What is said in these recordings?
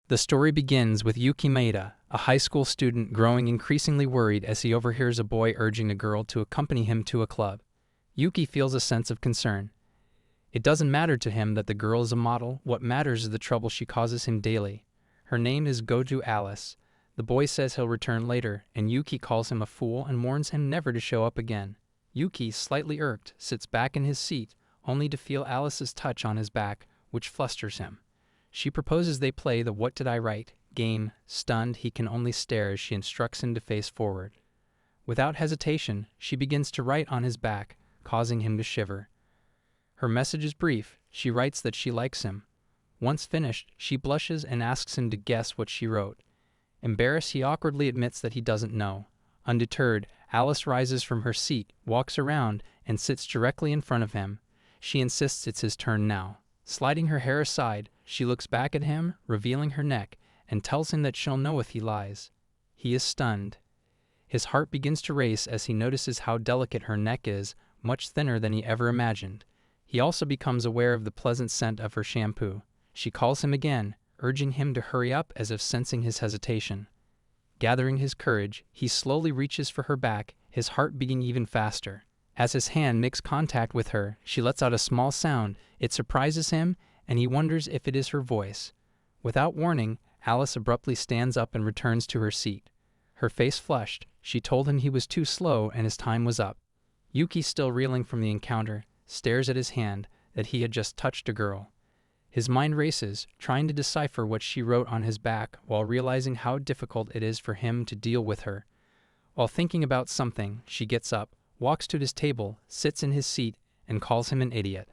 The story begins with Yuki Maeda, a high school student growing increasingly worried as he overhears a boy urging a girl to accompany him to a club. Yuki feels a sense of concern. It doesn't matter to him that the girl is a model, what matters is the trouble she causes him daily. Her name is Goju Alice. The boy says he'll return later, and Yuki calls him a fool and warns him never to show up again. Yuki, slightly irked, sits back in his seat, only to feel Alice's touch on his back, which flusters him. She proposes they play the "What Did I Write" game. Stunned, he can only stare as she instructs him to face forward. Without hesitation, she begins to write on his back, causing him to shiver. Her message is brief. She writes that she likes him. Once finished, she blushes and asks him to guess what she wrote. Embarrassed, he awkwardly admits that he doesn't know. Undeterred, Alice rises from her seat, walks around, and sits directly in front of him. She insists it's his turn now. Sliding her hair aside, she looks back at him, revealing her neck, and tells him that she'll know if he lies. He is stunned. His heart begins to race as he notices how delicate her neck is, much thinner than he ever imagined. He also becomes aware of the pleasant scent of her shampoo. She calls him again, urging him to hurry up as if sensing his hesitation. Gathering his courage, he slowly reaches for her back, his heart beating even faster. As his hand makes contact with her, she lets out a small sound. It surprises him, and he wonders if it is her voice. Without warning, Alice abruptly stands up and returns to her seat. Her face flushed, she told him he was too slow and his time was up. Yuki, still reeling from the encounter, stares at his hand, that he had just touched a girl. His mind races, trying to decipher what she wrote on his back while realizing how difficult it is for him to deal with her. While thinking about something, she gets up, walks to his table, sits in his seat, and calls him an idiot.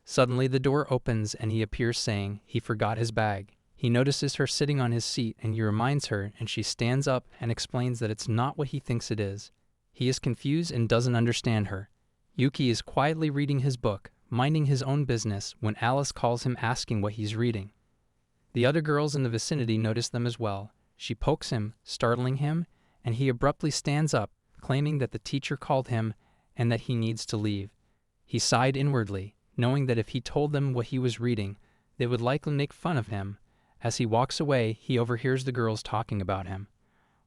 Suddenly the door opens and he appears, saying he forgot his bag. He notices her sitting on his seat and he reminds her, and she stands up and explains that it's not what he thinks it is. He is confused and doesn't understand her. Yuki is quietly reading his book, minding his own business, when Alice calls him asking what he's reading. The other girls in the vicinity notice them as well. She pokes him, startling him, and he abruptly stands up, claiming that the teacher called him and that he needs to leave. He sighed inwardly, knowing that if he told them what he was reading, they would likely make fun of him. As he walks away, he overhears the girls talking about him.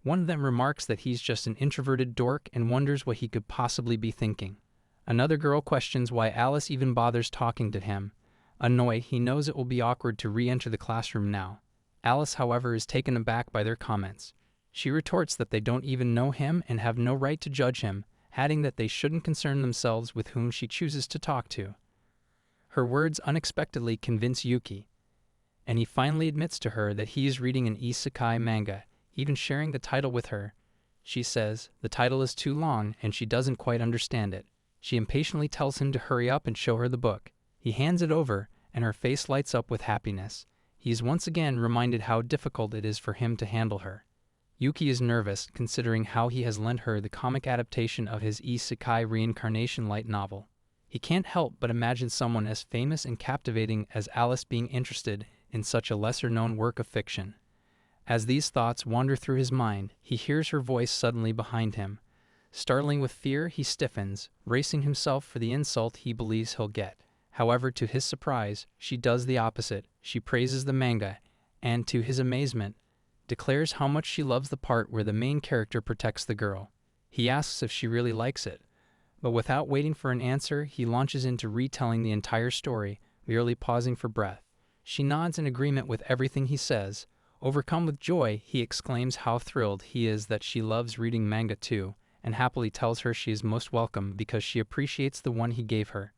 One of them remarks that he's just an introverted dork and wonders what he could possibly be thinking. Another girl questions why Alice even bothers talking to him. Annoyed, he knows it will be awkward to re-enter the classroom now. Alice, however, is taken aback by their comments. She retorts that they don't even know him and have no right to judge him, adding that they shouldn't concern themselves with whom she chooses to talk to. Her words unexpectedly convince Yuki, and he finally admits to her that he is reading an isekai manga, even sharing the title with her. She says the title is too long and she doesn't quite understand it. She impatiently tells him to hurry up and show her the book. He hands it over, and her face lights up with happiness. He is once again reminded how difficult it is for him to handle her. Yuki is nervous, considering how he has lent her the comic adaptation of his isekai reincarnation light novel. He can't help but imagine someone as famous and captivating as Alice being interested in such a lesser-known work of fiction. As these thoughts wander through his mind, he hears her voice suddenly behind him. Startling with fear, he stiffens, bracing himself for the insult he believes he'll get. However, to his surprise, she does the opposite. She praises the manga, and to his amazement, declares how much she loves the part where the main character protects the girl. He asks if she really likes it, but without waiting for an answer, he launches into retelling the entire story, merely pausing for breath. She nods in agreement with everything he says. Overcome with joy, he exclaims how thrilled he is that she loves reading manga too, and happily tells her she is most welcome because she appreciates the one he gave her.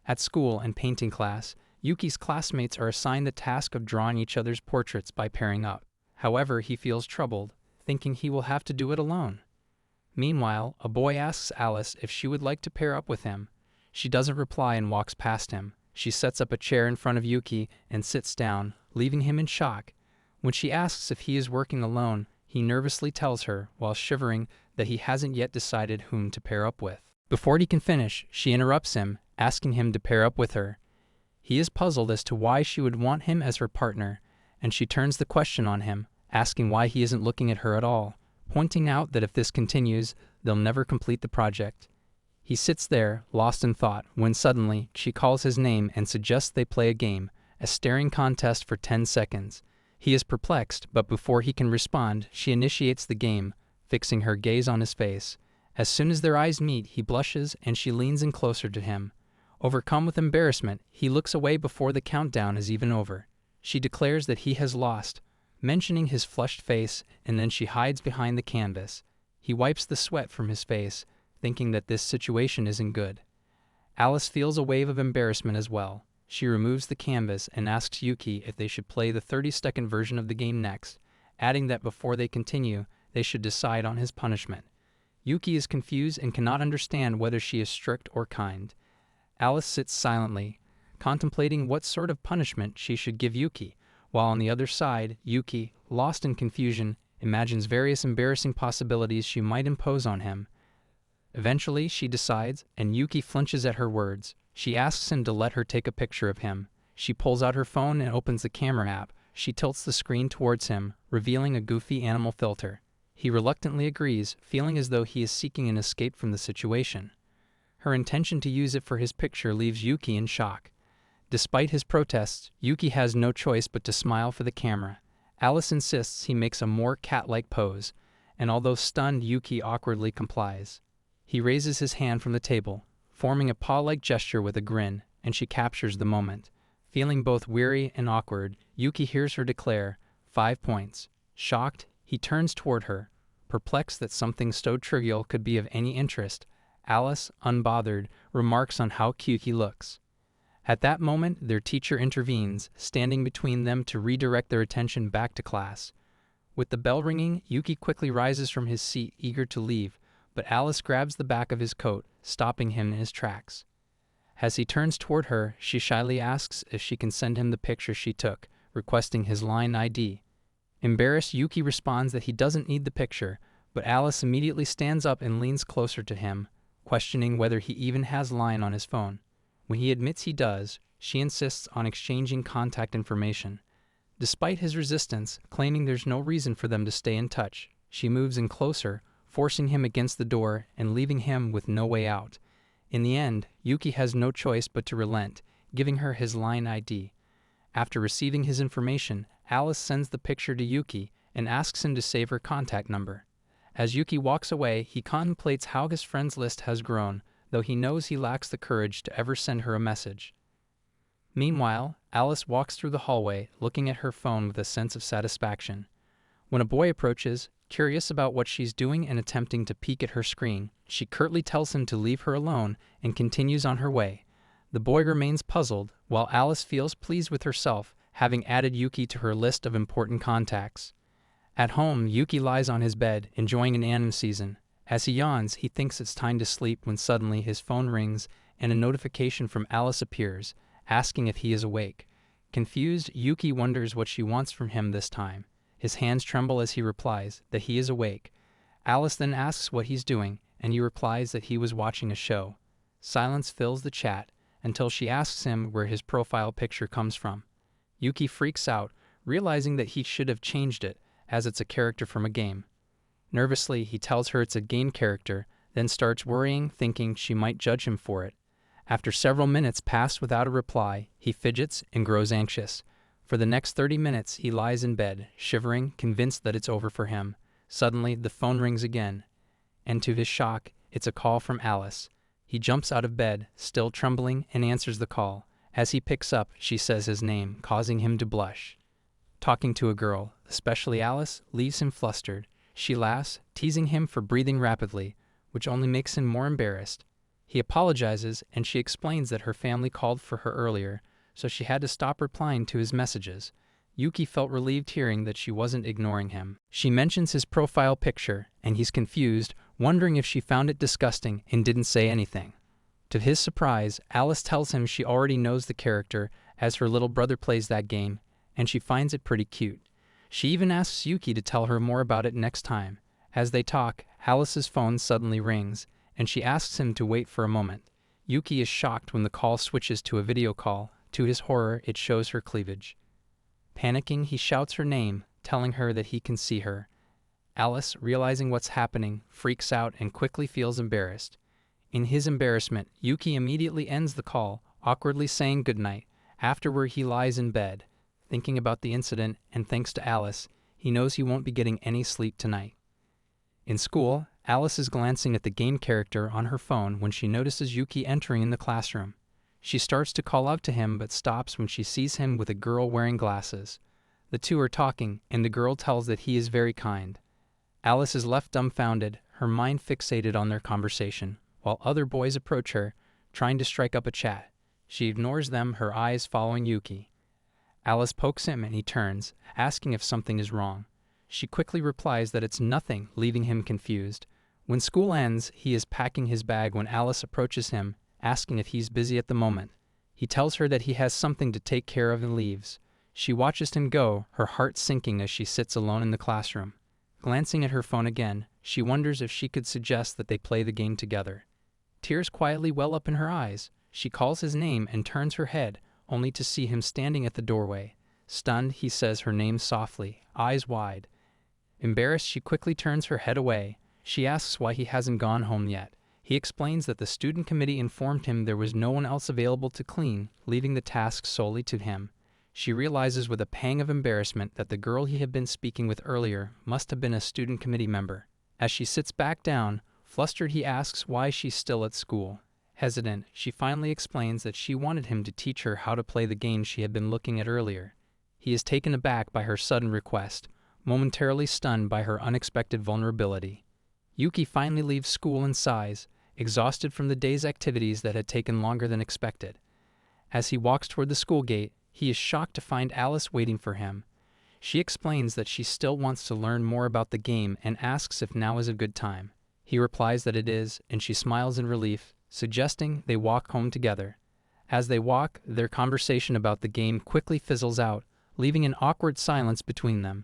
At school and painting class, Yuki's classmates are assigned the task of drawing each other's portraits by pairing up. However, he feels troubled, thinking he will have to do it alone. Meanwhile, a boy asks Alice if she would like to pair up with him. She doesn't reply and walks past him. She sets up a chair in front of Yuki and sits down, leaving him in shock. When she asks if he is working alone, he nervously tells her, while shivering, that he hasn't yet decided whom to pair up with. Before he can finish, she interrupts him, asking him to pair up with her. He is puzzled as to why she would want him as her partner, and she turns the question on him, asking why he isn't looking at her at all, pointing out that if this continues, they'll never complete the project. He sits there, lost in thought, when suddenly she calls his name and suggests they play a game, a staring contest for 10 seconds. He is perplexed, but before he can respond, she initiates the game, fixing her gaze on his face. As soon as their eyes meet, he blushes and she leans in closer to him. Overcome with embarrassment, he looks away before the countdown is even over. She declares that he has lost, mentioning his flushed face, and then she hides behind the canvas. He wipes the sweat from his face, thinking that this situation isn't good. Alice feels a wave of embarrassment as well. She removes the canvas and asks Yuki if they should play the 30-second version of the game next, adding that before they continue, they should decide on his punishment. Yuki is confused and cannot understand whether she is strict or kind. Alice sits silently, contemplating what sort of punishment she should give Yuki, while on the other side, Yuki, lost in confusion, imagines various embarrassing possibilities she might impose on him. Eventually, she decides, and Yuki flinches at her words. She asks him to let her take a picture of him. She pulls out her phone and opens the camera app. She tilts the screen towards him, revealing a goofy animal filter. He reluctantly agrees, feeling as though he is seeking an escape from the situation. Her intention to use it for his picture leaves Yuki in shock. Despite his protests, Yuki has no choice but to smile for the camera. Alice insists he makes a more cat-like pose, and although stunned, Yuki awkwardly complies. He raises his hand from the table, forming a paw-like gesture with a grin, and she captures the moment. Feeling both weary and awkward, Yuki hears her declare, 5 points. Shocked, he turns toward her. Perplexed that something so trivial could be of any interest, Alice, unbothered, remarks on how cute he looks. At that moment, their teacher intervenes, standing between them to redirect their attention back to class. With the bell ringing, Yuki quickly rises from his seat, eager to leave, but Alice grabs the back of his coat, stopping him in his tracks. As he turns toward her, she shyly asks if she can send him the picture she took, requesting his line ID. Embarrassed, Yuki responds that he doesn't need the picture, but Alice immediately stands up and leans closer to him, questioning whether he even has Line on his phone. When he admits he does, she insists on exchanging contact information. Despite his resistance, claiming there's no reason for them to stay in touch, she moves in closer, forcing him against the door and leaving him with no way out. In the end, Yuki has no choice but to relent, giving her his Line ID. After receiving his information, Alice sends the picture to Yuki and asks him to save her contact number. As Yuki walks away, he contemplates how his friends list has grown, though he knows he lacks the courage to ever send her a message. Meanwhile, Alice walks through the hallway, looking at her phone with a sense of satisfaction. When a boy approaches, curious about what she's doing and attempting to peek at her screen, she curtly tells him to leave her alone and continues on her way. The boy remains puzzled, while Alice feels pleased with herself, having added Yuki to her list of important contacts. At home, Yuki lies on his bed, enjoying an anime season. As he yawns, he thinks it's time to sleep when suddenly his phone rings and a notification from Alice appears, asking if he is awake. Confused, Yuki wonders what she wants from him this time. His hands tremble as he replies that he is awake. Alice then asks what he's doing, and he replies that he was watching a show. Silence fills the chat until she asks him where his profile picture comes from. Yuki freaks out, realizing that he should have changed it, as it's a character from a game. Nervously, he tells her it's a game character, then starts worrying, thinking she might judge him for it. After several minutes pass without a reply, he fidgets and grows anxious. For the next 30 minutes, he lies in bed, shivering, convinced that it's over for him. Suddenly, the phone rings again, and to his shock, it's a call from Alice. He jumps out of bed, still trembling, and answers the call. As he picks up, she says his name, causing him to blush. Talking to a girl, especially Alice, leaves him flustered. She laughs, teasing him for breathing rapidly, which only makes him more embarrassed. He apologizes, and she explains that her family called for her earlier, so she had to stop replying to his messages. Yuki felt relieved hearing that she wasn't ignoring him. She mentions his profile picture, and he's confused, wondering if she found it disgusting and didn't say anything. To his surprise, Alice tells him she already knows the character, as her little brother plays that game, and she finds it pretty cute. She even asks Yuki to tell her more about it next time. As they talk, Alice's phone suddenly rings, and she asks him to wait for a moment. Yuki is shocked when the call switches to a video call. To his horror, it shows her cleavage. Panicking, he shouts her name, telling her that he can see her. Alice, realizing what's happening, freaks out and quickly feels embarrassed. In his embarrassment, Yuki immediately ends the call, awkwardly saying goodnight. Afterward, he lies in bed, thinking about the incident, and thanks to Alice, he knows he won't be getting any sleep tonight. In school, Alice is glancing at the game character on her phone when she notices Yuki entering in the classroom. She starts to call out to him but stops when she sees him with a girl wearing glasses. The two are talking, and the girl tells that he is very kind. Alice is left dumbfounded, her mind fixated on their conversation, while other boys approach her, trying to strike up a chat. She ignores them, her eyes following Yuki. Alice pokes him and he turns, asking if something is wrong. She quickly replies that it's nothing, leaving him confused. When school ends, he is packing his bag when Alice approaches him, asking if he's busy at the moment. He tells her that he has something to take care of and leaves. She watches him go, her heart sinking as she sits alone in the classroom. Glancing at her phone again, she wonders if she could suggest that they play the game together. Tears quietly well up in her eyes. She calls his name and turns her head, only to see him standing at the doorway. Stunned, he says her name softly, eyes wide. Embarrassed, she quickly turns her head away. She asks why he hasn't gone home yet. He explains that the student committee informed him there was no one else available to clean, leaving the task solely to him. She realizes with a pang of embarrassment that the girl he had been speaking with earlier must have been a student committee member. As she sits back down, flustered, he asks why she's still at school. Hesitant, she finally explains that she wanted him to teach her how to play the game she had been looking at earlier. He is taken aback by her sudden request, momentarily stunned by her unexpected vulnerability. Yuki finally leaves school and sighs, exhausted from the day's activities that had taken longer than expected. As he walks toward the school gate, he is shocked to find Alice waiting for him. She explains that she still wants to learn more about the game and asks if now is a good time. He replies that it is, and she smiles in relief, suggesting they walk home together. As they walk, their conversation about the game quickly fizzles out, leaving an awkward silence between them.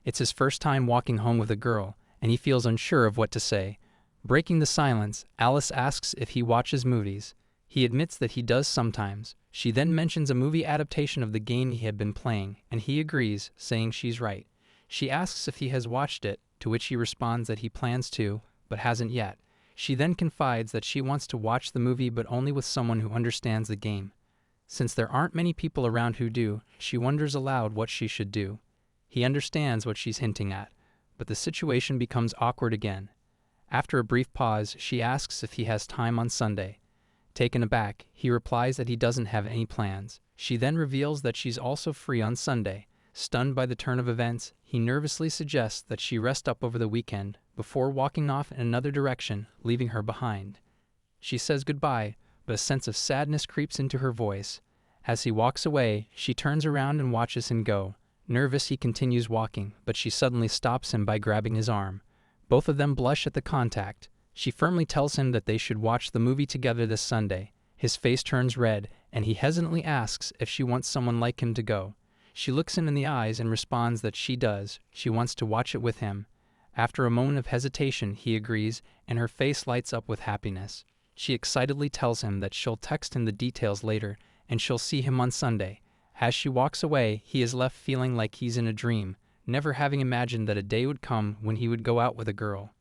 It's his first time walking home with a girl, and he feels unsure of what to say. Breaking the silence, Alice asks if he watches movies. He admits that he does sometimes. She then mentions a movie adaptation of the game he had been playing, and he agrees, saying she's right. She asks if he has watched it, to which he responds that he plans to, but hasn't yet. She then confides that she wants to watch the movie but only with someone who understands the game. Since there aren't many people around who do, she wonders aloud what she should do. He understands what she's hinting at, but the situation becomes awkward again. After a brief pause, she asks if he has time on Sunday. Taken aback, he replies that he doesn't have any plans. She then reveals that she's also free on Sunday. Stunned by the turn of events, he nervously suggests that she rest up over the weekend before walking off in another direction, leaving her behind. She says goodbye, but a sense of sadness creeps into her voice. As he walks away, she turns around and watches him go. Nervous, he continues walking, but she suddenly stops him by grabbing his arm. Both of them blush at the contact. She firmly tells him that they should watch the movie together this Sunday. His face turns red, and he hesitantly asks if she wants someone like him to go. She looks him in the eyes and responds that she does. She wants to watch it with him. After a moment of hesitation, he agrees, and her face lights up with happiness. She excitedly tells him that she'll text him the details later, and she'll see him on Sunday. As she walks away, he is left feeling like he's in a dream, never having imagined that a day would come when he would go out with a girl.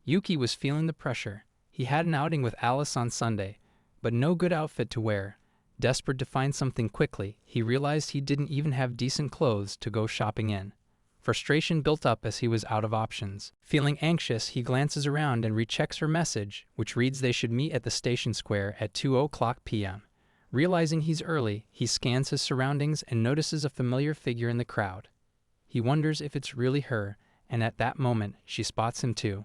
Yuki was feeling the pressure. He had an outing with Alice on Sunday, but no good outfit to wear. Desperate to find something quickly, he realized he didn't even have decent clothes to go shopping in. Frustration built up as he was out of options. Feeling anxious, he glances around and rechecks her message, which reads they should meet at the station square at 2:00 p.m. Realizing he's early, he scans his surroundings and notices a familiar figure in the crowd. He wonders if it's really her, and at that moment, she spots him too.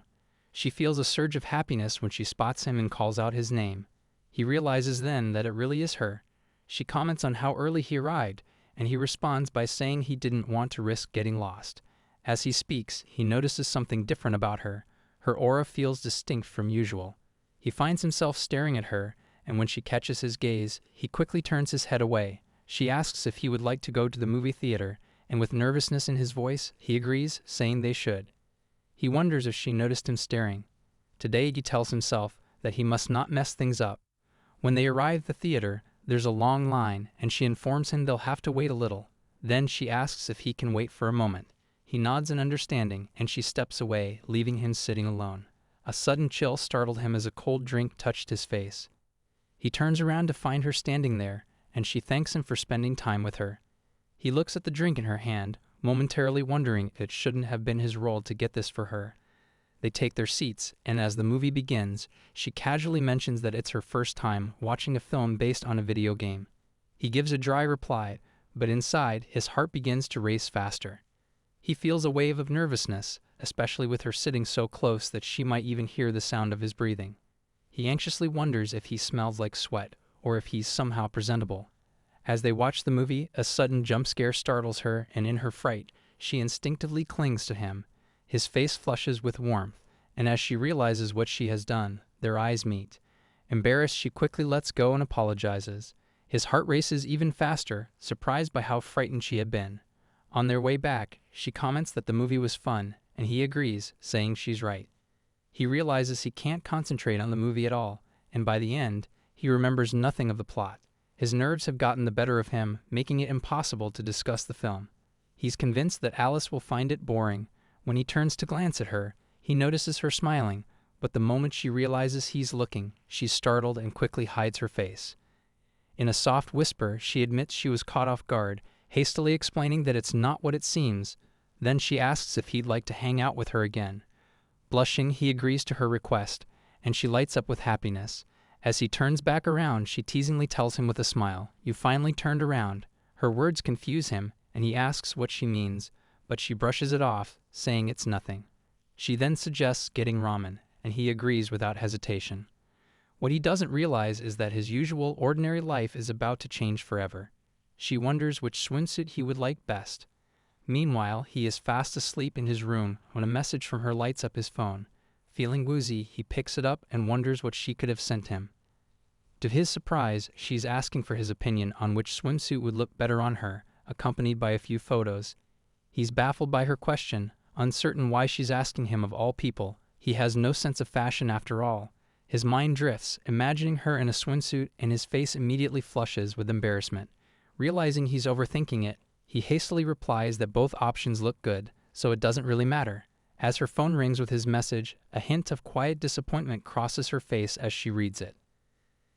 She feels a surge of happiness when she spots him and calls out his name. He realizes then that it really is her. She comments on how early he arrived, and he responds by saying he didn't want to risk getting lost. As he speaks, he notices something different about her. Her aura feels distinct from usual. He finds himself staring at her, and when she catches his gaze, he quickly turns his head away. She asks if he would like to go to the movie theater, and with nervousness in his voice, he agrees, saying they should. He wonders if she noticed him staring. Today he tells himself that he must not mess things up. When they arrive at the theater, there's a long line, and she informs him they'll have to wait a little. Then she asks if he can wait for a moment. He nods in understanding, and she steps away, leaving him sitting alone. A sudden chill startled him as a cold drink touched his face. He turns around to find her standing there, and she thanks him for spending time with her. He looks at the drink in her hand, momentarily wondering if it shouldn't have been his role to get this for her. They take their seats, and as the movie begins, she casually mentions that it's her first time watching a film based on a video game. He gives a dry reply, but inside, his heart begins to race faster. He feels a wave of nervousness, especially with her sitting so close that she might even hear the sound of his breathing. He anxiously wonders if he smells like sweat, or if he's somehow presentable. As they watch the movie, a sudden jump scare startles her, and in her fright, she instinctively clings to him. His face flushes with warmth, and as she realizes what she has done, their eyes meet. Embarrassed, she quickly lets go and apologizes. His heart races even faster, surprised by how frightened she had been. On their way back, she comments that the movie was fun, and he agrees, saying she's right. He realizes he can't concentrate on the movie at all, and by the end, he remembers nothing of the plot. His nerves have gotten the better of him, making it impossible to discuss the film. He's convinced that Alice will find it boring. When he turns to glance at her, he notices her smiling, but the moment she realizes he's looking, she's startled and quickly hides her face. In a soft whisper, she admits she was caught off guard, hastily explaining that it's not what it seems. Then she asks if he'd like to hang out with her again. Blushing, he agrees to her request, and she lights up with happiness. As he turns back around, she teasingly tells him with a smile, "You finally turned around." Her words confuse him, and he asks what she means, but she brushes it off, saying it's nothing. She then suggests getting ramen, and he agrees without hesitation. What he doesn't realize is that his usual, ordinary life is about to change forever. She wonders which swimsuit he would like best. Meanwhile, he is fast asleep in his room when a message from her lights up his phone. Feeling woozy, he picks it up and wonders what she could have sent him. To his surprise, she's asking for his opinion on which swimsuit would look better on her, accompanied by a few photos. He's baffled by her question, uncertain why she's asking him of all people. He has no sense of fashion after all. His mind drifts, imagining her in a swimsuit, and his face immediately flushes with embarrassment. Realizing he's overthinking it, he hastily replies that both options look good, so it doesn't really matter. As her phone rings with his message, a hint of quiet disappointment crosses her face as she reads it.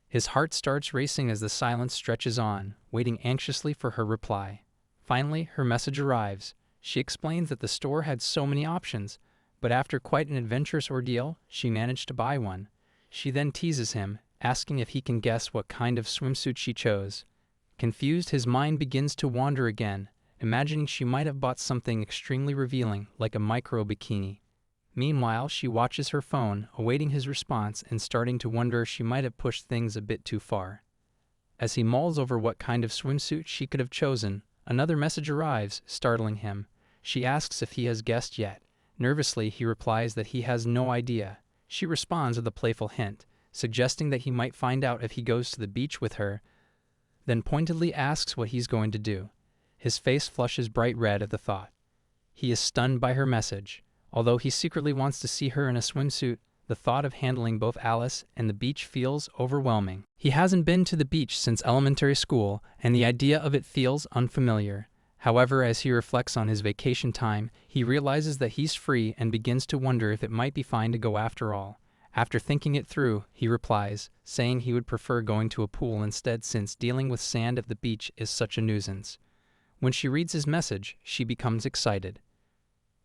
His heart starts racing as the silence stretches on, waiting anxiously for her reply. Finally, her message arrives. She explains that the store had so many options, but after quite an adventurous ordeal, she managed to buy one. She then teases him, asking if he can guess what kind of swimsuit she chose. Confused, his mind begins to wander again, imagining she might have bought something extremely revealing, like a micro bikini. Meanwhile, she watches her phone, awaiting his response and starting to wonder if she might have pushed things a bit too far. As he mulls over what kind of swimsuit she could have chosen, another message arrives, startling him. She asks if he has guessed yet. Nervously, he replies that he has no idea. She responds with a playful hint, suggesting that he might find out if he goes to the beach with her, then pointedly asks what he's going to do. His face flushes bright red at the thought. He is stunned by her message. Although he secretly wants to see her in a swimsuit, the thought of handling both Alice and the beach feels overwhelming. He hasn't been to the beach since elementary school, and the idea of it feels unfamiliar. However, as he reflects on his vacation time, he realizes that he's free and begins to wonder if it might be fine to go after all. After thinking it through, he replies, saying he would prefer going to a pool instead since dealing with sand at the beach is such a nuisance. When she reads his message, she becomes excited.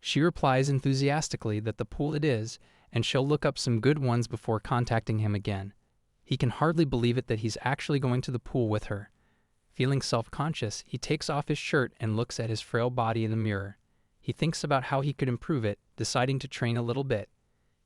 She replies enthusiastically that the pool it is, and she'll look up some good ones before contacting him again. He can hardly believe it that he's actually going to the pool with her. Feeling self-conscious, he takes off his shirt and looks at his frail body in the mirror. He thinks about how he could improve it, deciding to train a little bit.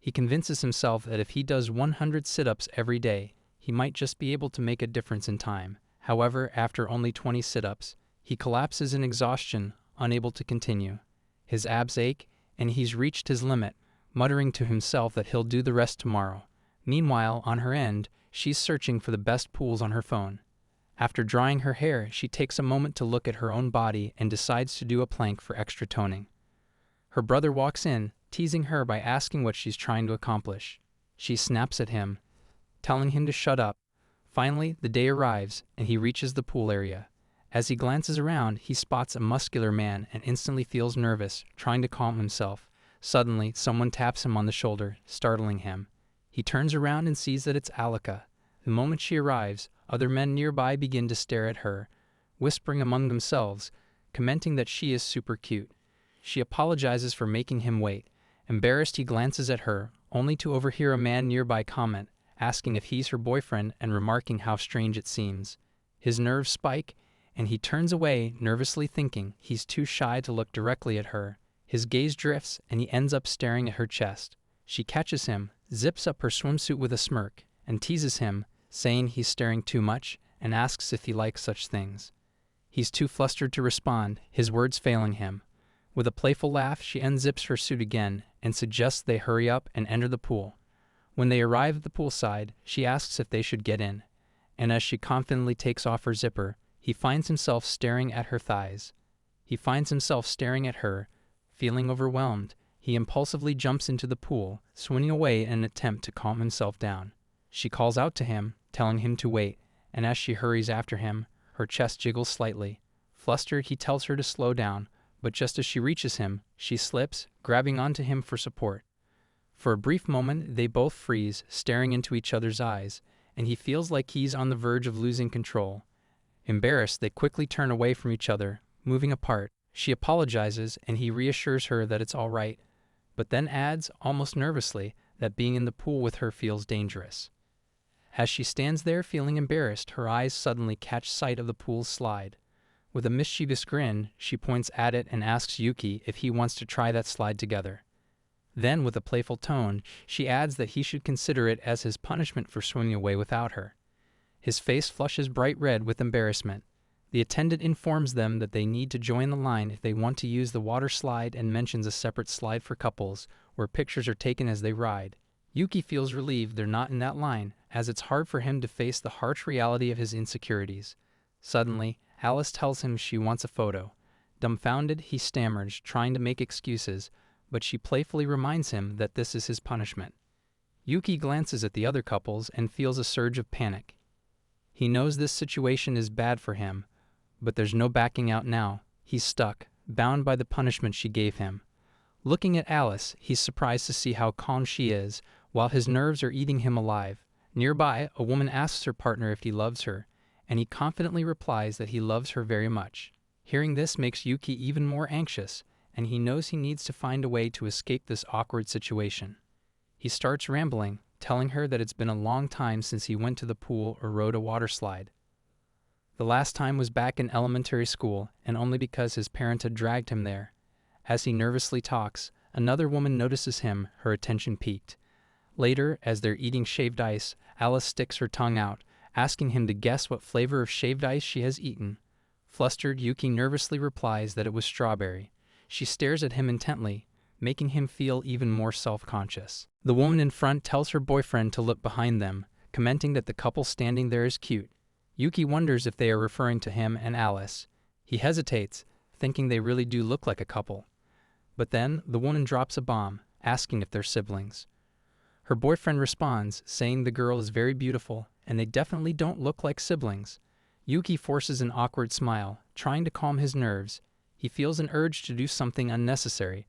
He convinces himself that if he does 100 sit-ups every day, he might just be able to make a difference in time. However, after only 20 sit-ups, he collapses in exhaustion, unable to continue. His abs ache, and he's reached his limit, muttering to himself that he'll do the rest tomorrow. Meanwhile, on her end, she's searching for the best pools on her phone. After drying her hair, she takes a moment to look at her own body and decides to do a plank for extra toning. Her brother walks in, teasing her by asking what she's trying to accomplish. She snaps at him, telling him to shut up. Finally, the day arrives, and he reaches the pool area. As he glances around, he spots a muscular man and instantly feels nervous, trying to calm himself. Suddenly, someone taps him on the shoulder, startling him. He turns around and sees that it's Alika. The moment she arrives, other men nearby begin to stare at her, whispering among themselves, commenting that she is super cute. She apologizes for making him wait. Embarrassed, he glances at her, only to overhear a man nearby comment, asking if he's her boyfriend and remarking how strange it seems. His nerves spike, and he turns away, nervously thinking he's too shy to look directly at her. His gaze drifts, and he ends up staring at her chest. She catches him, zips up her swimsuit with a smirk, and teases him, saying he's staring too much, and asks if he likes such things. He's too flustered to respond, his words failing him. With a playful laugh, she unzips her suit again and suggests they hurry up and enter the pool. When they arrive at the poolside, she asks if they should get in, and as she confidently takes off her zipper, he finds himself staring at her thighs. He finds himself staring at her, feeling overwhelmed. He impulsively jumps into the pool, swimming away in an attempt to calm himself down. She calls out to him, telling him to wait, and as she hurries after him, her chest jiggles slightly. Flustered, he tells her to slow down, but just as she reaches him, she slips, grabbing onto him for support. For a brief moment, they both freeze, staring into each other's eyes, and he feels like he's on the verge of losing control. Embarrassed, they quickly turn away from each other, moving apart. She apologizes, and he reassures her that it's all right, but then adds, almost nervously, that being in the pool with her feels dangerous. As she stands there feeling embarrassed, her eyes suddenly catch sight of the pool's slide. With a mischievous grin, she points at it and asks Yuki if he wants to try that slide together. Then, with a playful tone, she adds that he should consider it as his punishment for swimming away without her. His face flushes bright red with embarrassment. The attendant informs them that they need to join the line if they want to use the water slide and mentions a separate slide for couples, where pictures are taken as they ride. Yuki feels relieved they're not in that line, as it's hard for him to face the harsh reality of his insecurities. Suddenly, Alice tells him she wants a photo. Dumbfounded, he stammers, trying to make excuses, but she playfully reminds him that this is his punishment. Yuki glances at the other couples and feels a surge of panic. He knows this situation is bad for him, but there's no backing out now. He's stuck, bound by the punishment she gave him. Looking at Alice, he's surprised to see how calm she is, while his nerves are eating him alive. Nearby, a woman asks her partner if he loves her, and he confidently replies that he loves her very much. Hearing this makes Yuki even more anxious, and he knows he needs to find a way to escape this awkward situation. He starts rambling, telling her that it's been a long time since he went to the pool or rode a water slide. The last time was back in elementary school, and only because his parents had dragged him there. As he nervously talks, another woman notices him, her attention piqued. Later, as they're eating shaved ice, Alice sticks her tongue out, asking him to guess what flavor of shaved ice she has eaten. Flustered, Yuki nervously replies that it was strawberry. She stares at him intently, making him feel even more self-conscious. The woman in front tells her boyfriend to look behind them, commenting that the couple standing there is cute. Yuki wonders if they are referring to him and Alice. He hesitates, thinking they really do look like a couple. But then, the woman drops a bomb, asking if they're siblings. Her boyfriend responds, saying the girl is very beautiful, and they definitely don't look like siblings. Yuki forces an awkward smile, trying to calm his nerves. He feels an urge to do something unnecessary,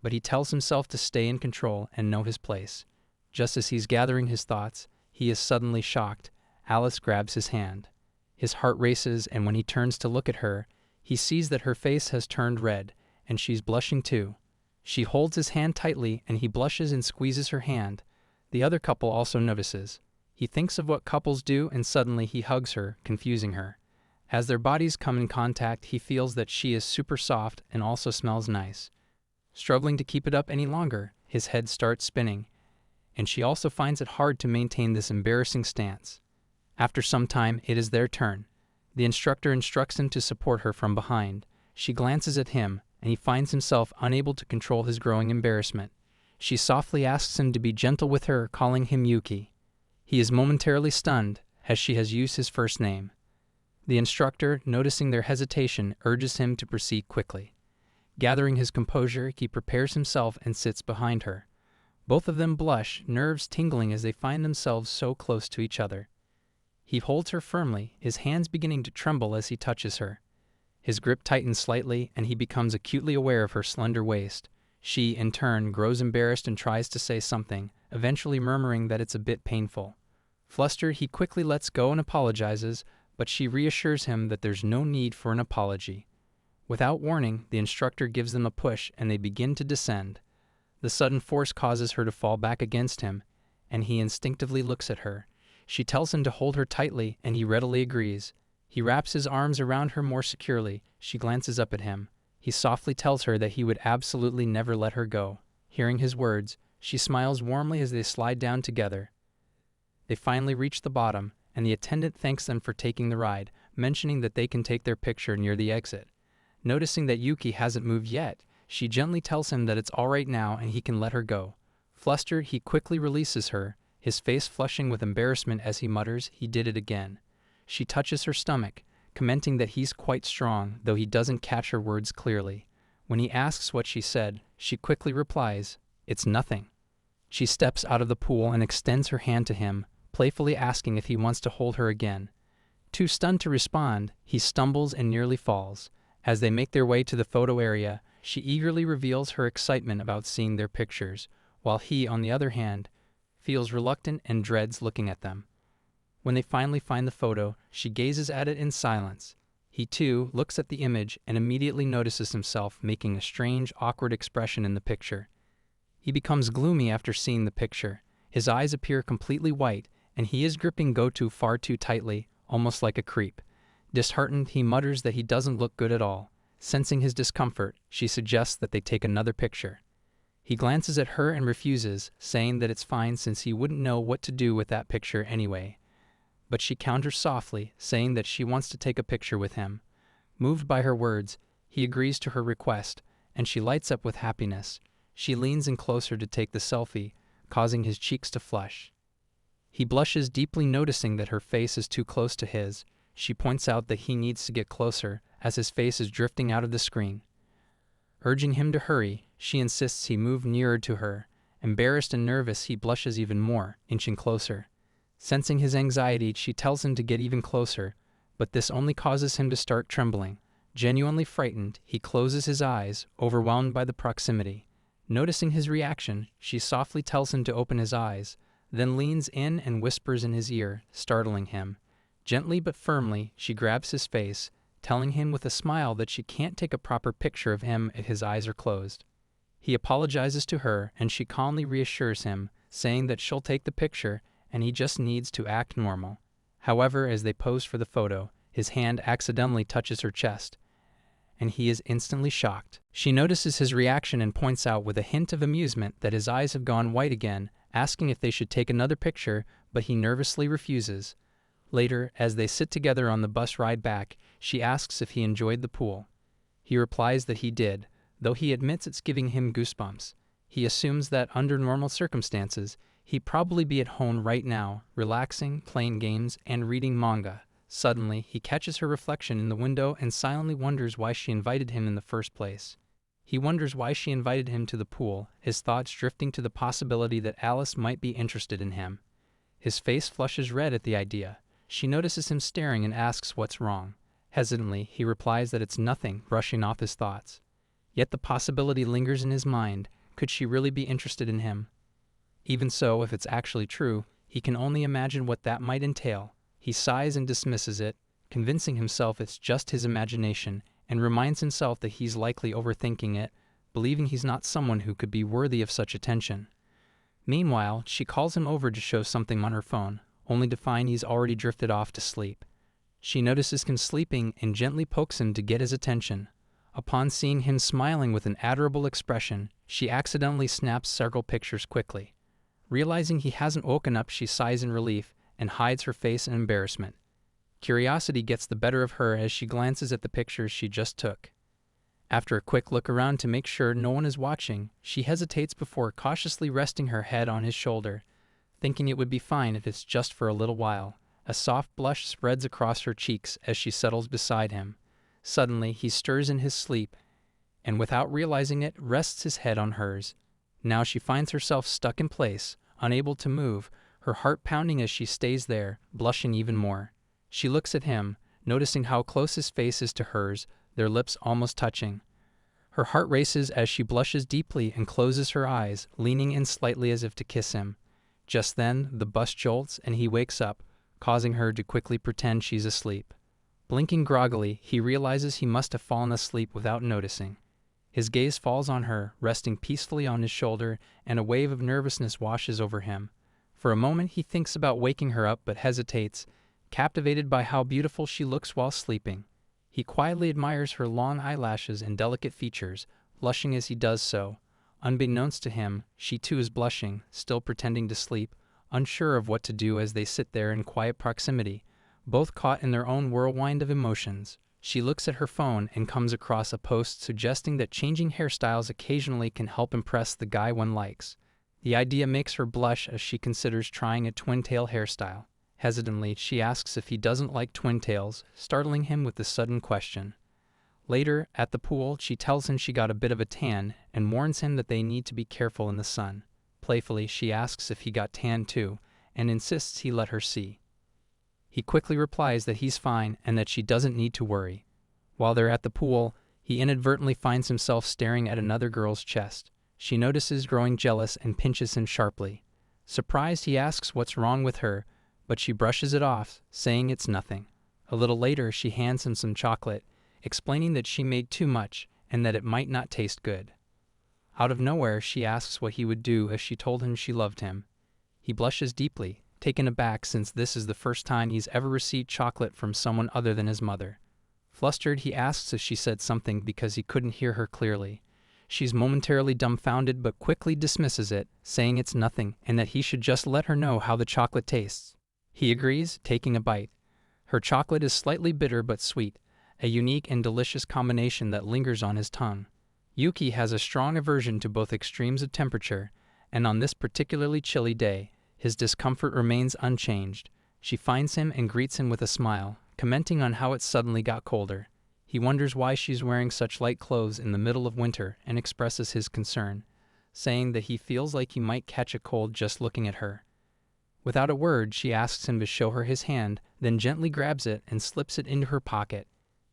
but he tells himself to stay in control and know his place. Just as he's gathering his thoughts, he is suddenly shocked. Alice grabs his hand. His heart races, and when he turns to look at her, he sees that her face has turned red, and she's blushing too. She holds his hand tightly, and he blushes and squeezes her hand. The other couple also notices. He thinks of what couples do, and suddenly he hugs her, confusing her. As their bodies come in contact, he feels that she is super soft and also smells nice. Struggling to keep it up any longer, his head starts spinning, and she also finds it hard to maintain this embarrassing stance. After some time, it is their turn. The instructor instructs him to support her from behind. She glances at him, and he finds himself unable to control his growing embarrassment. She softly asks him to be gentle with her, calling him Yuki. He is momentarily stunned, as she has used his first name. The instructor, noticing their hesitation, urges him to proceed quickly. Gathering his composure, he prepares himself and sits behind her. Both of them blush, nerves tingling as they find themselves so close to each other. He holds her firmly, his hands beginning to tremble as he touches her. His grip tightens slightly, and he becomes acutely aware of her slender waist. She, in turn, grows embarrassed and tries to say something, eventually murmuring that it's a bit painful. Flustered, he quickly lets go and apologizes, but she reassures him that there's no need for an apology. Without warning, the instructor gives them a push and they begin to descend. The sudden force causes her to fall back against him, and he instinctively looks at her. She tells him to hold her tightly, and he readily agrees. He wraps his arms around her more securely. She glances up at him. He softly tells her that he would absolutely never let her go. Hearing his words, she smiles warmly as they slide down together. They finally reach the bottom, and the attendant thanks them for taking the ride, mentioning that they can take their picture near the exit. Noticing that Yuki hasn't moved yet, she gently tells him that it's all right now and he can let her go. Flustered, he quickly releases her, his face flushing with embarrassment as he mutters, "He did it again." She touches her stomach, commenting that he's quite strong, though he doesn't catch her words clearly. When he asks what she said, she quickly replies, "It's nothing." She steps out of the pool and extends her hand to him, playfully asking if he wants to hold her again. Too stunned to respond, he stumbles and nearly falls. As they make their way to the photo area, she eagerly reveals her excitement about seeing their pictures, while he, on the other hand, feels reluctant and dreads looking at them. When they finally find the photo, she gazes at it in silence. He, too, looks at the image and immediately notices himself making a strange, awkward expression in the picture. He becomes gloomy after seeing the picture. His eyes appear completely white, and he is gripping Goto far too tightly, almost like a creep. Disheartened, he mutters that he doesn't look good at all. Sensing his discomfort, she suggests that they take another picture. He glances at her and refuses, saying that it's fine since he wouldn't know what to do with that picture anyway. But she counters softly, saying that she wants to take a picture with him. Moved by her words, he agrees to her request, and she lights up with happiness. She leans in closer to take the selfie, causing his cheeks to flush. He blushes deeply, noticing that her face is too close to his. She points out that he needs to get closer, as his face is drifting out of the screen. Urging him to hurry, she insists he move nearer to her. Embarrassed and nervous, he blushes even more, inching closer. Sensing his anxiety, she tells him to get even closer, but this only causes him to start trembling. Genuinely frightened, he closes his eyes, overwhelmed by the proximity. Noticing his reaction, she softly tells him to open his eyes, then leans in and whispers in his ear, startling him. Gently but firmly, she grabs his face, telling him with a smile that she can't take a proper picture of him if his eyes are closed. He apologizes to her, and she calmly reassures him, saying that she'll take the picture and he just needs to act normal. However, as they pose for the photo, his hand accidentally touches her chest, and he is instantly shocked. She notices his reaction and points out with a hint of amusement that his eyes have gone white again, asking if they should take another picture, but he nervously refuses. Later, as they sit together on the bus ride back, she asks if he enjoyed the pool. He replies that he did, though he admits it's giving him goosebumps. He assumes that under normal circumstances, he'd probably be at home right now, relaxing, playing games, and reading manga. Suddenly, he catches her reflection in the window and silently wonders why she invited him in the first place. He wonders why she invited him to the pool, his thoughts drifting to the possibility that Alice might be interested in him. His face flushes red at the idea. She notices him staring and asks what's wrong. Hesitantly, he replies that it's nothing, brushing off his thoughts. Yet the possibility lingers in his mind. Could she really be interested in him? Even so, if it's actually true, he can only imagine what that might entail. He sighs and dismisses it, convincing himself it's just his imagination, and reminds himself that he's likely overthinking it, believing he's not someone who could be worthy of such attention. Meanwhile, she calls him over to show something on her phone, only to find he's already drifted off to sleep. She notices him sleeping and gently pokes him to get his attention. Upon seeing him smiling with an adorable expression, she accidentally snaps several pictures quickly. Realizing he hasn't woken up, she sighs in relief and hides her face in embarrassment. Curiosity gets the better of her as she glances at the pictures she just took. After a quick look around to make sure no one is watching, she hesitates before cautiously resting her head on his shoulder, thinking it would be fine if it's just for a little while. A soft blush spreads across her cheeks as she settles beside him. Suddenly, he stirs in his sleep, and without realizing it, rests his head on hers. Now she finds herself stuck in place, unable to move, her heart pounding as she stays there, blushing even more. She looks at him, noticing how close his face is to hers, their lips almost touching. Her heart races as she blushes deeply and closes her eyes, leaning in slightly as if to kiss him. Just then, the bus jolts and he wakes up, causing her to quickly pretend she's asleep. Blinking groggily, he realizes he must have fallen asleep without noticing. His gaze falls on her, resting peacefully on his shoulder, and a wave of nervousness washes over him. For a moment he thinks about waking her up but hesitates, captivated by how beautiful she looks while sleeping. He quietly admires her long eyelashes and delicate features, blushing as he does so. Unbeknownst to him, she too is blushing, still pretending to sleep, unsure of what to do as they sit there in quiet proximity, both caught in their own whirlwind of emotions. She looks at her phone and comes across a post suggesting that changing hairstyles occasionally can help impress the guy one likes. The idea makes her blush as she considers trying a twin-tail hairstyle. Hesitantly, she asks if he doesn't like twin tails, startling him with the sudden question. Later, at the pool, she tells him she got a bit of a tan and warns him that they need to be careful in the sun. Playfully, she asks if he got tan too, and insists he let her see. He quickly replies that he's fine and that she doesn't need to worry. While they're at the pool, he inadvertently finds himself staring at another girl's chest. She notices, growing jealous, and pinches him sharply. Surprised, he asks what's wrong with her, but she brushes it off, saying it's nothing. A little later, she hands him some chocolate, explaining that she made too much and that it might not taste good. Out of nowhere, she asks what he would do if she told him she loved him. He blushes deeply, taken aback since this is the first time he's ever received chocolate from someone other than his mother. Flustered, he asks if she said something because he couldn't hear her clearly. She's momentarily dumbfounded but quickly dismisses it, saying it's nothing and that he should just let her know how the chocolate tastes. He agrees, taking a bite. Her chocolate is slightly bitter but sweet, a unique and delicious combination that lingers on his tongue. Yuki has a strong aversion to both extremes of temperature, and on this particularly chilly day, his discomfort remains unchanged. She finds him and greets him with a smile, commenting on how it suddenly got colder. He wonders why she's wearing such light clothes in the middle of winter and expresses his concern, saying that he feels like he might catch a cold just looking at her. Without a word, she asks him to show her his hand, then gently grabs it and slips it into her pocket.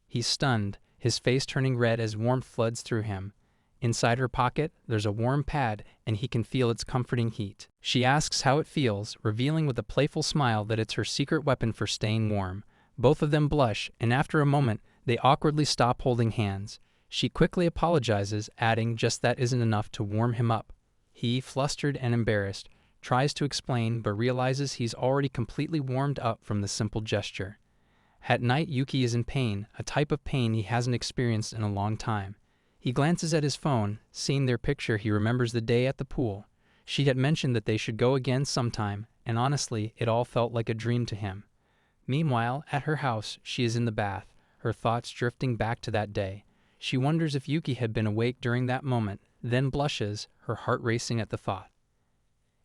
He's stunned, his face turning red as warmth floods through him. Inside her pocket, there's a warm pad, and he can feel its comforting heat. She asks how it feels, revealing with a playful smile that it's her secret weapon for staying warm. Both of them blush, and after a moment, they awkwardly stop holding hands. She quickly apologizes, adding just that isn't enough to warm him up. He, flustered and embarrassed, tries to explain but realizes he's already completely warmed up from the simple gesture. At night, Yuki is in pain, a type of pain he hasn't experienced in a long time. He glances at his phone. Seeing their picture, he remembers the day at the pool. She had mentioned that they should go again sometime, and honestly, it all felt like a dream to him. Meanwhile, at her house, she is in the bath, her thoughts drifting back to that day. She wonders if Yuki had been awake during that moment, then blushes, her heart racing at the thought.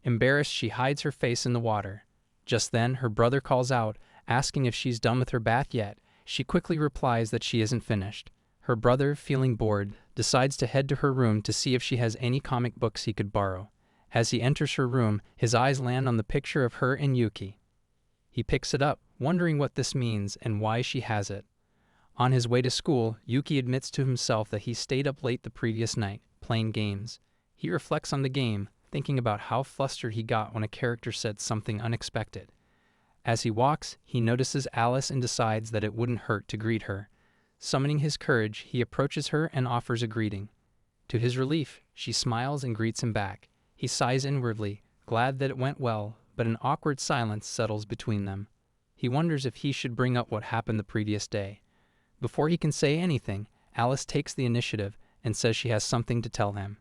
Embarrassed, she hides her face in the water. Just then, her brother calls out, asking if she's done with her bath yet. She quickly replies that she isn't finished. Her brother, feeling bored, decides to head to her room to see if she has any comic books he could borrow. As he enters her room, his eyes land on the picture of her and Yuki. He picks it up, wondering what this means and why she has it. On his way to school, Yuki admits to himself that he stayed up late the previous night, playing games. He reflects on the game, thinking about how flustered he got when a character said something unexpected. As he walks, he notices Alice and decides that it wouldn't hurt to greet her. Summoning his courage, he approaches her and offers a greeting. To his relief, she smiles and greets him back. He sighs inwardly, glad that it went well, but an awkward silence settles between them. He wonders if he should bring up what happened the previous day. Before he can say anything, Alice takes the initiative and says she has something to tell him.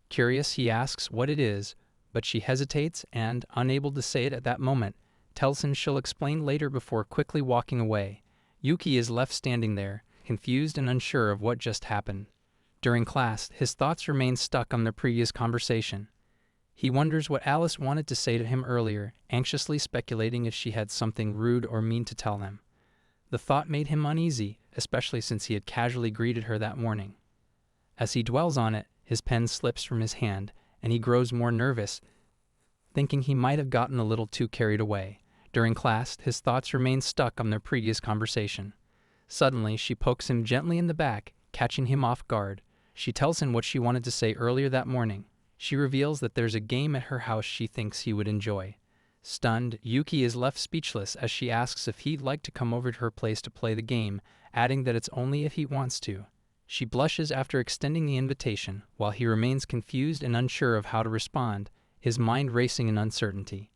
Curious, he asks what it is, but she hesitates and, unable to say it at that moment, tells him she'll explain later before quickly walking away. Yuki is left standing there, confused and unsure of what just happened. During class, his thoughts remain stuck on their previous conversation. He wonders what Alice wanted to say to him earlier, anxiously speculating if she had something rude or mean to tell him. The thought made him uneasy, especially since he had casually greeted her that morning. As he dwells on it, his pen slips from his hand, and he grows more nervous, thinking he might have gotten a little too carried away. During class, his thoughts remain stuck on their previous conversation. Suddenly, she pokes him gently in the back, catching him off guard. She tells him what she wanted to say earlier that morning. She reveals that there's a game at her house she thinks he would enjoy. Stunned, Yuki is left speechless as she asks if he'd like to come over to her place to play the game, adding that it's only if he wants to. She blushes after extending the invitation, while he remains confused and unsure of how to respond, his mind racing in uncertainty.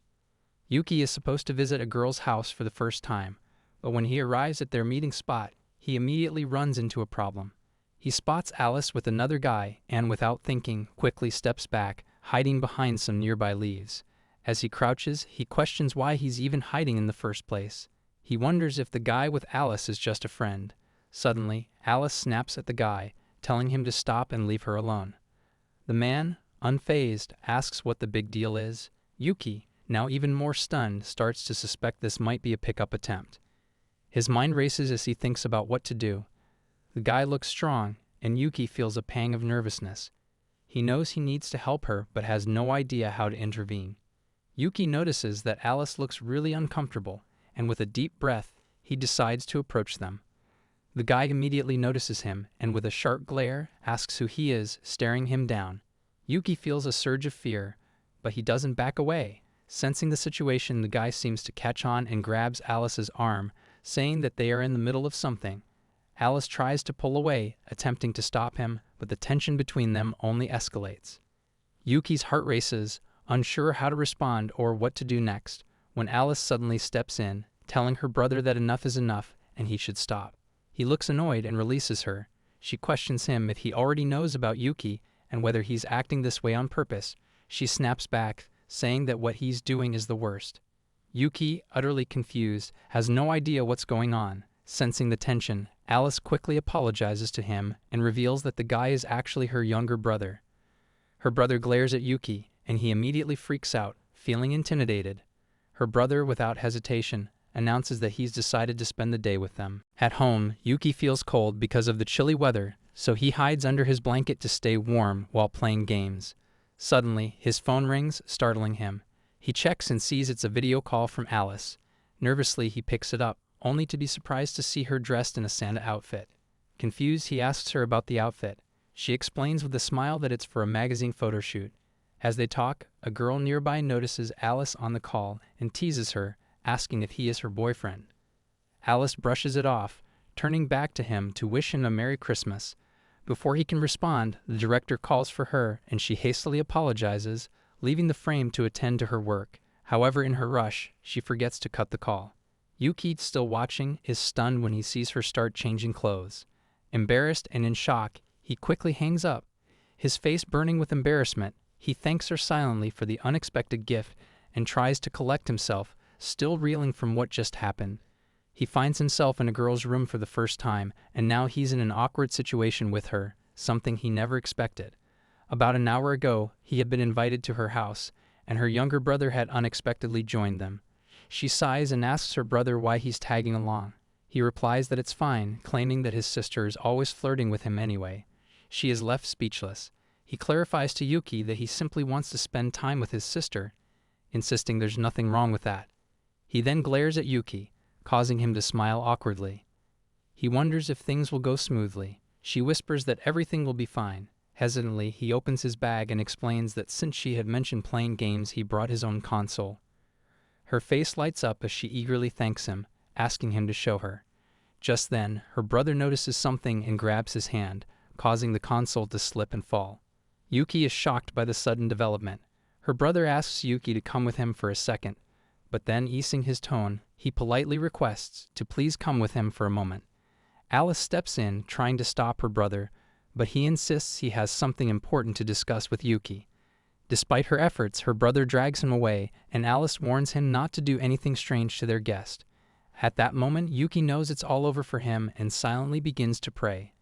Yuki is supposed to visit a girl's house for the first time, but when he arrives at their meeting spot, he immediately runs into a problem. He spots Alice with another guy and, without thinking, quickly steps back, hiding behind some nearby leaves. As he crouches, he questions why he's even hiding in the first place. He wonders if the guy with Alice is just a friend. Suddenly, Alice snaps at the guy, telling him to stop and leave her alone. The man, unfazed, asks what the big deal is. Yuki, now even more stunned, starts to suspect this might be a pickup attempt. His mind races as he thinks about what to do. The guy looks strong, and Yuki feels a pang of nervousness. He knows he needs to help her, but has no idea how to intervene. Yuki notices that Alice looks really uncomfortable, and with a deep breath, he decides to approach them. The guy immediately notices him, and with a sharp glare, asks who he is, staring him down. Yuki feels a surge of fear, but he doesn't back away. Sensing the situation, the guy seems to catch on and grabs Alice's arm, saying that they are in the middle of something. Alice tries to pull away, attempting to stop him, but the tension between them only escalates. Yuki's heart races, unsure how to respond or what to do next, when Alice suddenly steps in, telling her brother that enough is enough and he should stop. He looks annoyed and releases her. She questions him if he already knows about Yuki and whether he's acting this way on purpose. She snaps back, saying that what he's doing is the worst. Yuki, utterly confused, has no idea what's going on. Sensing the tension, Alice quickly apologizes to him and reveals that the guy is actually her younger brother. Her brother glares at Yuki, and he immediately freaks out, feeling intimidated. Her brother, without hesitation, announces that he's decided to spend the day with them. At home, Yuki feels cold because of the chilly weather, so he hides under his blanket to stay warm while playing games. Suddenly, his phone rings, startling him. He checks and sees it's a video call from Alice. Nervously, he picks it up, only to be surprised to see her dressed in a Santa outfit. Confused, he asks her about the outfit. She explains with a smile that it's for a magazine photo shoot. As they talk, a girl nearby notices Alice on the call and teases her, asking if he is her boyfriend. Alice brushes it off, turning back to him to wish him a Merry Christmas. Before he can respond, the director calls for her and she hastily apologizes, leaving the frame to attend to her work. However, in her rush, she forgets to cut the call. Yuki, still watching, is stunned when he sees her start changing clothes. Embarrassed and in shock, he quickly hangs up. His face burning with embarrassment, he thanks her silently for the unexpected gift and tries to collect himself, still reeling from what just happened. He finds himself in a girl's room for the first time, and now he's in an awkward situation with her, something he never expected. About an hour ago, he had been invited to her house, and her younger brother had unexpectedly joined them. She sighs and asks her brother why he's tagging along. He replies that it's fine, claiming that his sister is always flirting with him anyway. She is left speechless. He clarifies to Yuki that he simply wants to spend time with his sister, insisting there's nothing wrong with that. He then glares at Yuki, causing him to smile awkwardly. He wonders if things will go smoothly. She whispers that everything will be fine. Hesitantly, he opens his bag and explains that since she had mentioned playing games, he brought his own console. Her face lights up as she eagerly thanks him, asking him to show her. Just then, her brother notices something and grabs his hand, causing the console to slip and fall. Yuki is shocked by the sudden development. Her brother asks Yuki to come with him for a second, but then, easing his tone, he politely requests to please come with him for a moment. Alice steps in, trying to stop her brother, but he insists he has something important to discuss with Yuki. Despite her efforts, her brother drags him away, and Alice warns him not to do anything strange to their guest. At that moment, Yuki knows it's all over for him and silently begins to pray.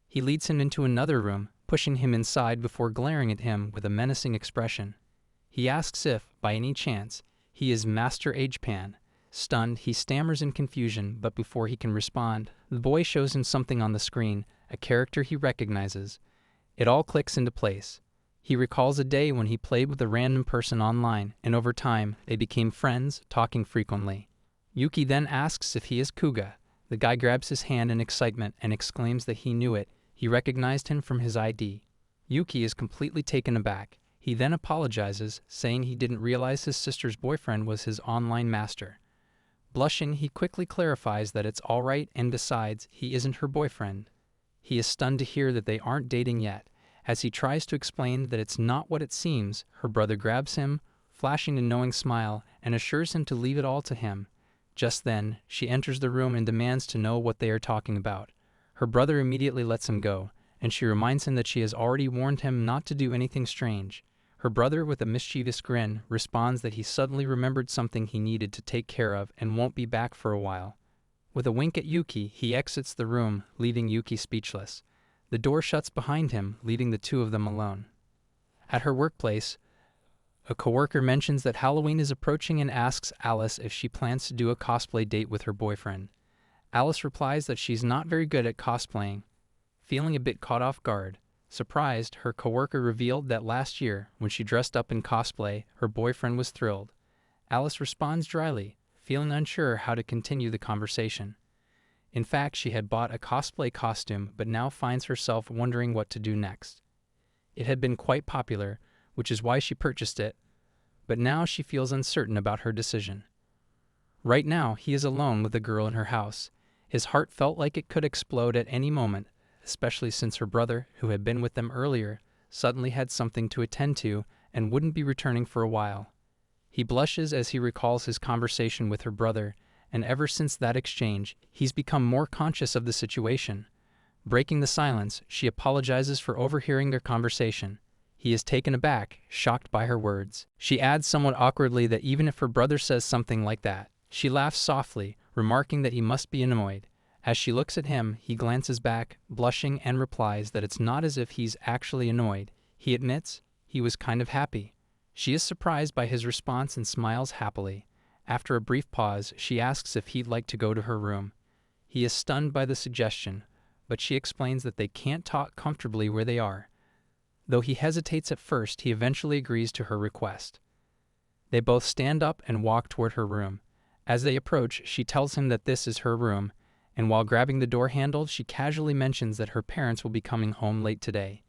He leads him into another room, pushing him inside before glaring at him with a menacing expression. He asks if, by any chance, he is Master Agepan. Stunned, he stammers in confusion, but before he can respond, the boy shows him something on the screen, a character he recognizes. It all clicks into place. He recalls a day when he played with a random person online, and over time, they became friends, talking frequently. Yuki then asks if he is Kuga. The guy grabs his hand in excitement and exclaims that he knew it. He recognized him from his ID. Yuki is completely taken aback. He then apologizes, saying he didn't realize his sister's boyfriend was his online master. Blushing, he quickly clarifies that it's alright and besides, he isn't her boyfriend. He is stunned to hear that they aren't dating yet. As he tries to explain that it's not what it seems, her brother grabs him, flashing a knowing smile, and assures him to leave it all to him. Just then, she enters the room and demands to know what they are talking about. Her brother immediately lets him go, and she reminds him that she has already warned him not to do anything strange. Her brother, with a mischievous grin, responds that he suddenly remembered something he needed to take care of and won't be back for a while. With a wink at Yuki, he exits the room, leaving Yuki speechless. The door shuts behind him, leaving the two of them alone. At her workplace, a coworker mentions that Halloween is approaching and asks Alice if she plans to do a cosplay date with her boyfriend. Alice replies that she's not very good at cosplaying. Feeling a bit caught off guard, surprised, her coworker revealed that last year, when she dressed up in cosplay, her boyfriend was thrilled. Alice responds dryly, feeling unsure how to continue the conversation. In fact, she had bought a cosplay costume but now finds herself wondering what to do next. It had been quite popular, which is why she purchased it, but now she feels uncertain about her decision. Right now, he is alone with the girl in her house. His heart felt like it could explode at any moment, especially since her brother, who had been with them earlier, suddenly had something to attend to and wouldn't be returning for a while. He blushes as he recalls his conversation with her brother, and ever since that exchange, he's become more conscious of the situation. Breaking the silence, she apologizes for overhearing their conversation. He is taken aback, shocked by her words. She adds somewhat awkwardly that even if her brother says something like that, she laughs softly, remarking that he must be annoyed. As she looks at him, he glances back, blushing, and replies that it's not as if he's actually annoyed. He admits he was kind of happy. She is surprised by his response and smiles happily. After a brief pause, she asks if he'd like to go to her room. He is stunned by the suggestion, but she explains that they can't talk comfortably where they are. Though he hesitates at first, he eventually agrees to her request. They both stand up and walk toward her room. As they approach, she tells him that this is her room, and while grabbing the door handle, she casually mentions that her parents will be coming home late today.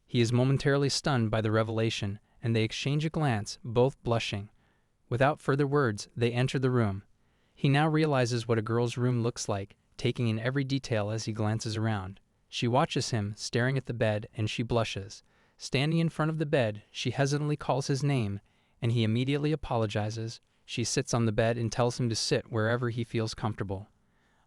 He is momentarily stunned by the revelation, and they exchange a glance, both blushing. Without further words, they enter the room. He now realizes what a girl's room looks like, taking in every detail as he glances around. She watches him, staring at the bed, and she blushes. Standing in front of the bed, she hesitantly calls his name, and he immediately apologizes. She sits on the bed and tells him to sit wherever he feels comfortable.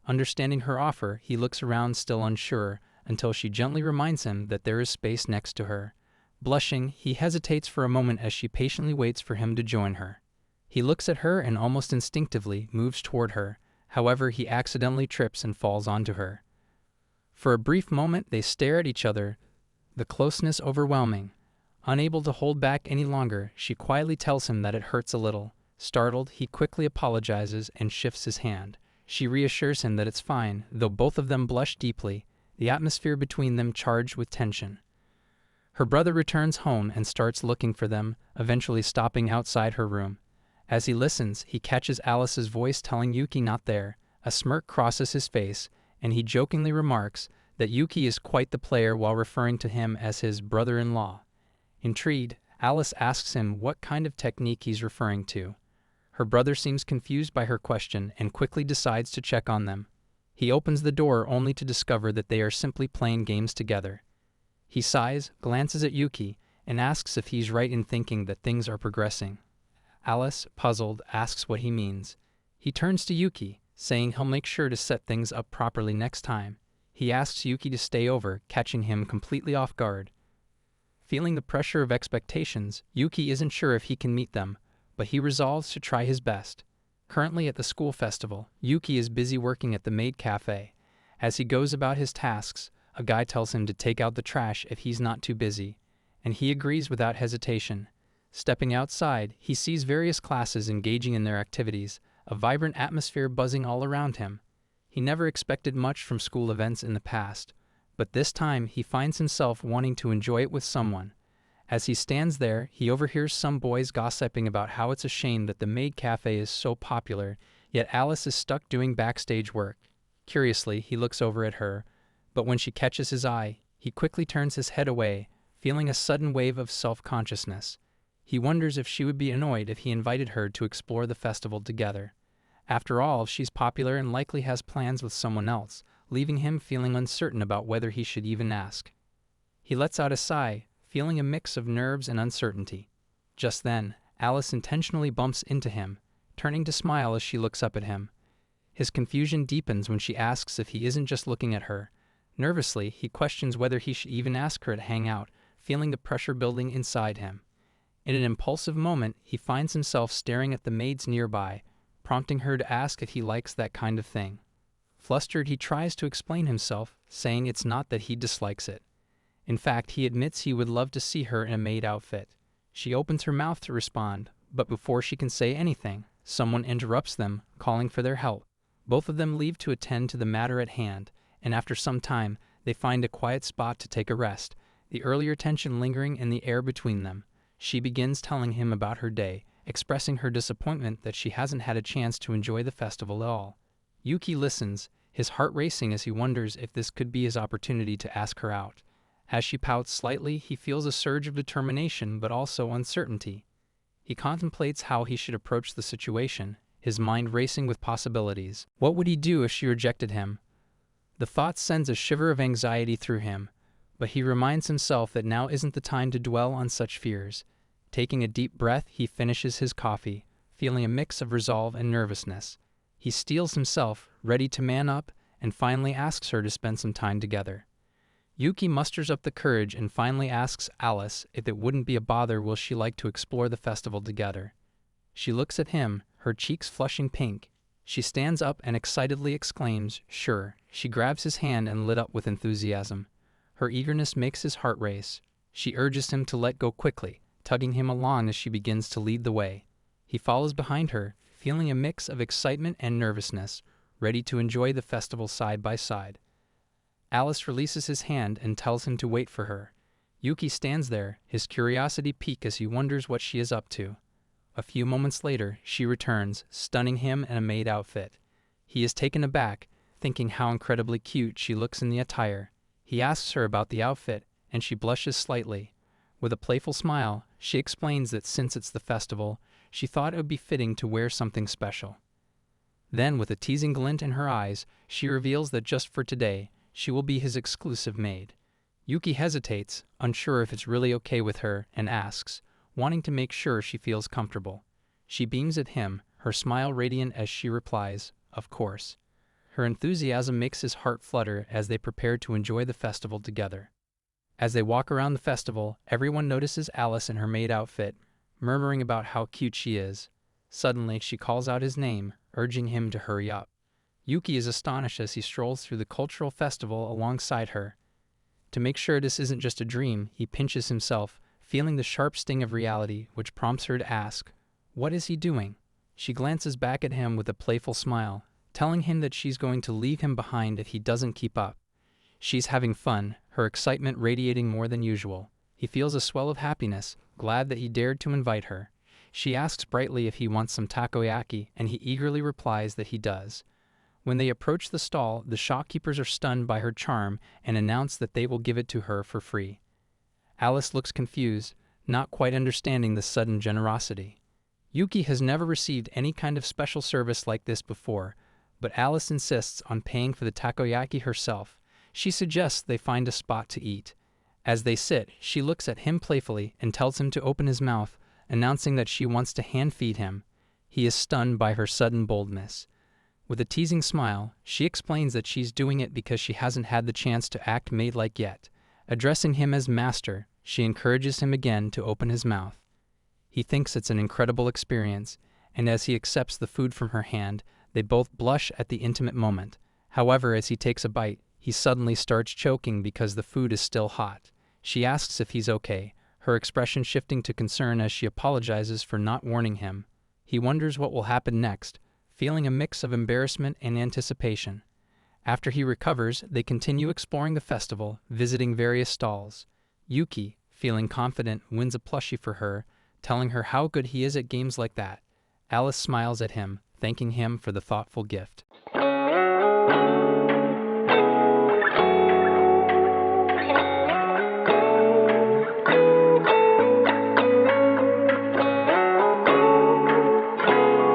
Understanding her offer, he looks around still unsure, until she gently reminds him that there is space next to her. Blushing, he hesitates for a moment as she patiently waits for him to join her. He looks at her and almost instinctively moves toward her. However, he accidentally trips and falls onto her. For a brief moment, they stare at each other, the closeness overwhelming. Unable to hold back any longer, she quietly tells him that it hurts a little. Startled, he quickly apologizes and shifts his hand. She reassures him that it's fine, though both of them blush deeply, the atmosphere between them charged with tension. Her brother returns home and starts looking for them, eventually stopping outside her room. As he listens, he catches Alice's voice telling Yuki not there. A smirk crosses his face, and he jokingly remarks that Yuki is quite the player while referring to him as his brother-in-law. Intrigued, Alice asks him what kind of technique he's referring to. Her brother seems confused by her question and quickly decides to check on them. He opens the door only to discover that they are simply playing games together. He sighs, glances at Yuki, and asks if he's right in thinking that things are progressing. Alice, puzzled, asks what he means. He turns to Yuki, saying he'll make sure to set things up properly next time. He asks Yuki to stay over, catching him completely off guard. Feeling the pressure of expectations, Yuki isn't sure if he can meet them, but he resolves to try his best. Currently at the school festival, Yuki is busy working at the Maid cafe. As he goes about his tasks, a guy tells him to take out the trash if he's not too busy, and he agrees without hesitation. Stepping outside, he sees various classes engaging in their activities, a vibrant atmosphere buzzing all around him. He never expected much from school events in the past, but this time he finds himself wanting to enjoy it with someone. As he stands there, he overhears some boys gossiping about how it's a shame that the Maid Cafe is so popular, yet Alice is stuck doing backstage work. Curiously, he looks over at her, but when she catches his eye, he quickly turns his head away, feeling a sudden wave of self-consciousness. He wonders if she would be annoyed if he invited her to explore the festival together. After all, she's popular and likely has plans with someone else, leaving him feeling uncertain about whether he should even ask. He lets out a sigh, feeling a mix of nerves and uncertainty. Just then, Alice intentionally bumps into him, turning to smile as she looks up at him. His confusion deepens when she asks if he isn't just looking at her. Nervously, he questions whether he should even ask her to hang out, feeling the pressure building inside him. In an impulsive moment, he finds himself staring at the maids nearby, prompting her to ask if he likes that kind of thing. Flustered, he tries to explain himself, saying it's not that he dislikes it. In fact, he admits he would love to see her in a maid outfit. She opens her mouth to respond, but before she can say anything, someone interrupts them, calling for their help. Both of them leave to attend to the matter at hand, and after some time, they find a quiet spot to take a rest, the earlier tension lingering in the air between them. She begins telling him about her day, expressing her disappointment that she hasn't had a chance to enjoy the festival at all. Yuki listens, his heart racing as he wonders if this could be his opportunity to ask her out. As she pouts slightly, he feels a surge of determination but also uncertainty. He contemplates how he should approach the situation, his mind racing with possibilities. What would he do if she rejected him? The thought sends a shiver of anxiety through him, but he reminds himself that now isn't the time to dwell on such fears. Taking a deep breath, he finishes his coffee, feeling a mix of resolve and nervousness. He steels himself, ready to man up, and finally asks her to spend some time together. Yuki musters up the courage and finally asks Alice if it wouldn't be a bother will she like to explore the festival together. She looks at him, her cheeks flushing pink. She stands up and excitedly exclaims, "Sure." She grabs his hand and lit up with enthusiasm. Her eagerness makes his heart race. She urges him to let go quickly, tugging him along as she begins to lead the way. He follows behind her, feeling a mix of excitement and nervousness, ready to enjoy the festival side by side. Alice releases his hand and tells him to wait for her. Yuki stands there, his curiosity piqued as he wonders what she is up to. A few moments later, she returns, stunning him in a maid outfit. He is taken aback, thinking how incredibly cute she looks in the attire. He asks her about the outfit, and she blushes slightly. With a playful smile, she explains that since it's the festival, she thought it would be fitting to wear something special. Then, with a teasing glint in her eyes, she reveals that just for today, she will be his exclusive maid. Yuki hesitates, unsure if it's really okay with her, and asks, wanting to make sure she feels comfortable. She beams at him, her smile radiant as she replies, "Of course." Her enthusiasm makes his heart flutter as they prepare to enjoy the festival together. As they walk around the festival, everyone notices Alice in her maid outfit, murmuring about how cute she is. Suddenly, she calls out his name, urging him to hurry up. Yuki is astonished as he strolls through the cultural festival alongside her. To make sure this isn't just a dream, he pinches himself, feeling the sharp sting of reality, which prompts her to ask, "What is he doing?" She glances back at him with a playful smile, telling him that she's going to leave him behind if he doesn't keep up. She's having fun, her excitement radiating more than usual. He feels a swell of happiness, glad that he dared to invite her. She asks brightly if he wants some takoyaki, and he eagerly replies that he does. When they approach the stall, the shopkeepers are stunned by her charm and announce that they will give it to her for free. Alice looks confused, not quite understanding the sudden generosity. Yuki has never received any kind of special service like this before, but Alice insists on paying for the takoyaki herself. She suggests they find a spot to eat. As they sit, she looks at him playfully and tells him to open his mouth, announcing that she wants to hand-feed him. He is stunned by her sudden boldness. With a teasing smile, she explains that she's doing it because she hasn't had the chance to act maid-like yet. Addressing him as master, she encourages him again to open his mouth. He thinks it's an incredible experience, and as he accepts the food from her hand, they both blush at the intimate moment. However, as he takes a bite, he suddenly starts choking because the food is still hot. She asks if he's okay, her expression shifting to concern as she apologizes for not warning him. He wonders what will happen next, feeling a mix of embarrassment and anticipation. After he recovers, they continue exploring the festival, visiting various stalls. Yuki, feeling confident, wins a plushie for her, telling her how good he is at games like that. Alice smiles at him, thanking him for the thoughtful gift.